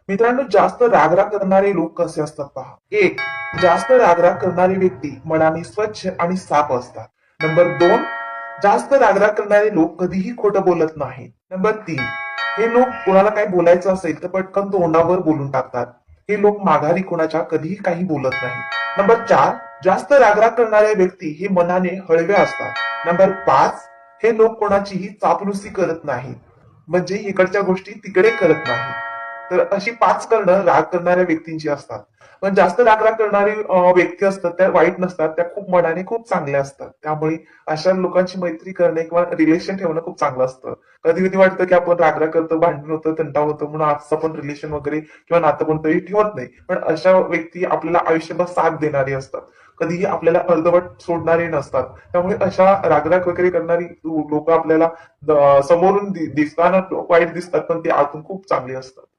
मित्रांनो, जास्त रागराग करणारे लोक कसे असतात पहा. एक, जास्त रागराग करणारी व्यक्ती मनाने स्वच्छ आणि साफ असतात. नंबर दोन, जास्त रागराग करणारे लोक कधीही खोटं बोलत नाहीत. नंबर तीन, हे लोक कोणाला काही बोलायचं असेल तर पटकन तोंडावर बोलून टाकतात. हे लोक माघारी कोणाच्या कधीही काही बोलत नाही. नंबर चार, जास्त रागराग करणाऱ्या व्यक्ती हे मनाने हळव्या असतात. नंबर पाच, हे लोक कोणाचीही चापलुसी करत नाहीत. म्हणजे इकडच्या गोष्टी तिकडे करत नाही. तर अशी पाच करणं राग करणाऱ्या व्यक्तींची असतात. पण जास्त राग करणारी व्यक्ती असतात त्या वाईट नसतात, त्या खूप मनाने खूप चांगल्या असतात. त्यामुळे अशा लोकांची मैत्री करणे किंवा रिलेशन ठेवणं खूप चांगलं असतं. कधी कधी वाटतं की आपण राग करतो, भांडण होतं, तंटा होतं, म्हणून आजचं पण रिलेशन वगैरे किंवा नातं कोणतंही ठेवत नाही. पण अशा व्यक्ती आपल्याला आयुष्यभर साथ देणारी असतात. कधीही आपल्याला अर्धवट सोडणारे नसतात. त्यामुळे अशा रागराग वगैरे करणारी लोक आपल्याला समोरून दिसताना वाईट दिसतात, पण ते आतून खूप चांगली असतात.